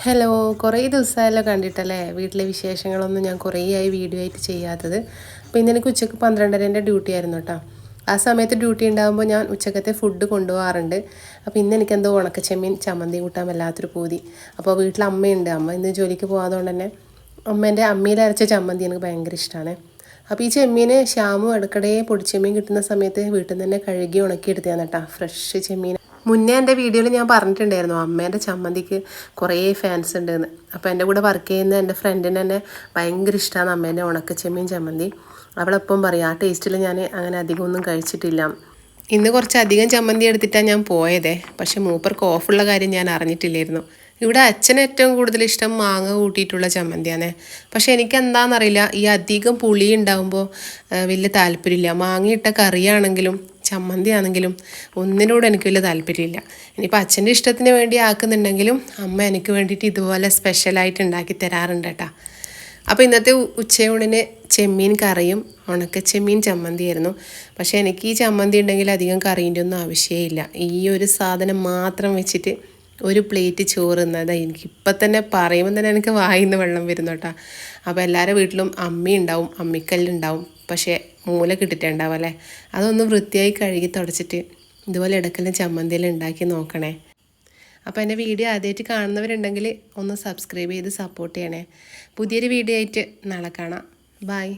Hello, കുറേ ദിവസമായല്ലോ കണ്ടിട്ടല്ലേ. വീട്ടിലെ വിശേഷങ്ങളൊന്നും ഞാൻ കുറേയായി വീഡിയോ ആയിട്ട് ചെയ്യാത്തത്. അപ്പോൾ ഇന്ന് എനിക്ക് ഉച്ചയ്ക്ക് 12:30 ഡ്യൂട്ടി ആയിരുന്നു കേട്ടോ. ആ സമയത്ത് ഡ്യൂട്ടി ഉണ്ടാകുമ്പോൾ ഞാൻ ഉച്ചക്കത്തെ ഫുഡ് കൊണ്ടുപോകാറുണ്ട്. അപ്പോൾ ഇന്ന് എനിക്കെന്തോ ഉണക്കച്ചെമ്മീൻ ചമ്മന്തി കൂട്ടാൻ വല്ലാത്തൊരു പൂതി. അപ്പോൾ വീട്ടിൽ അമ്മയുണ്ട്. അമ്മ ഇന്ന് ജോലിക്ക് പോകാത്തതുകൊണ്ട് തന്നെ അമ്മേൻ്റെ അമ്മിയിൽ അരച്ച ചമ്മന്തി എനിക്ക് ഭയങ്കര ഇഷ്ടമാണ്. അപ്പോൾ ഈ ചെമ്മീൻ ശ്യാമു ഇടയ്ക്കിടെ പൊടിച്ചെമ്മീൻ കിട്ടുന്ന സമയത്ത് വീട്ടിൽ നിന്ന് തന്നെ കഴുകി ഉണക്കിയെടുത്തതാണ് കേട്ടോ. ഫ്രഷ് ചെമ്മീൻ. മുന്നേ എൻ്റെ വീഡിയോയിൽ ഞാൻ പറഞ്ഞിട്ടുണ്ടായിരുന്നു അമ്മേൻ്റെ ചമ്മന്തിക്ക് കുറേ ഫാൻസ് ഉണ്ടെന്ന്. അപ്പോൾ എൻ്റെ കൂടെ വർക്ക് ചെയ്യുന്ന എൻ്റെ ഫ്രണ്ടിന് തന്നെ ഭയങ്കര ഇഷ്ടമാണ് അമ്മേൻ്റെ ഉണക്കച്ചെമ്മീൻ ചമ്മന്തി. അവളെപ്പം പറയും ആ ടേസ്റ്റിൽ ഞാൻ അങ്ങനെ അധികം ഒന്നും കഴിച്ചിട്ടില്ല. ഇന്ന് കുറച്ചധികം ചമ്മന്തി എടുത്തിട്ടാണ് ഞാൻ പോയതേ. പക്ഷെ മൂപ്പർക്ക് ഓഫുള്ള കാര്യം ഞാൻ അറിഞ്ഞിട്ടില്ലായിരുന്നു. ഇവിടെ അച്ഛന് ഏറ്റവും കൂടുതൽ ഇഷ്ടം മാങ്ങ കൂട്ടിയിട്ടുള്ള ചമ്മന്തിയാണ്. പക്ഷെ എനിക്ക് എന്താണെന്നറിയില്ല, ഈ അധികം പുളി ഉണ്ടാകുമ്പോൾ വലിയ താല്പര്യമില്ല. മാങ്ങയിട്ട കറിയാണെങ്കിലും ചമ്മന്തി ആണെങ്കിലും ഒന്നിനോട് എനിക്ക് വലിയ താല്പര്യമില്ല. ഇനിയിപ്പോൾ അച്ഛൻ്റെ ഇഷ്ടത്തിന് വേണ്ടി ആക്കുന്നുണ്ടെങ്കിലും അമ്മ എനിക്ക് വേണ്ടിയിട്ട് ഇതുപോലെ സ്പെഷ്യലായിട്ട് ഉണ്ടാക്കി തരാറുണ്ട് കേട്ടോ. അപ്പോൾ ഇന്നത്തെ ഉച്ചയൂണിന് ചെമ്മീൻ കറിയും ഉണക്കച്ചെമ്മീൻ ചമ്മന്തിയായിരുന്നു. പക്ഷേ എനിക്ക് ഈ ചമ്മന്തി ഉണ്ടെങ്കിൽ അധികം കറീൻ്റെ ഒന്നും ആവശ്യമില്ല. ഈ ഒരു സാധനം മാത്രം വെച്ചിട്ട് ഒരു പ്ലേറ്റ് ചോറ് തിന്നത് എനിക്കിപ്പം തന്നെ പറയുമ്പോൾ തന്നെ എനിക്ക് വായിൽ നിന്ന് വെള്ളം വരുന്നു കേട്ടോ. അപ്പോൾ എല്ലാവരുടെ വീട്ടിലും അമ്മി ഉണ്ടാവും, അമ്മിക്കല്ലുണ്ടാവും. പക്ഷേ മൂല കിട്ടിയിട്ടുണ്ടാവും അല്ലേ. അതൊന്ന് വൃത്തിയായി കഴുകി തുടച്ചിട്ട് ഇതുപോലെ ഇടയ്ക്കെല്ലാം ചമ്മന്തിയെല്ലാം ഉണ്ടാക്കി നോക്കണേ. അപ്പോൾ എൻ്റെ വീഡിയോ ആദ്യമായിട്ട് കാണുന്നവരുണ്ടെങ്കിൽ ഒന്ന് സബ്സ്ക്രൈബ് ചെയ്ത് സപ്പോർട്ട് ചെയ്യണേ. പുതിയൊരു വീഡിയോ ആയിട്ട് നാളെ കാണാം. ബൈ.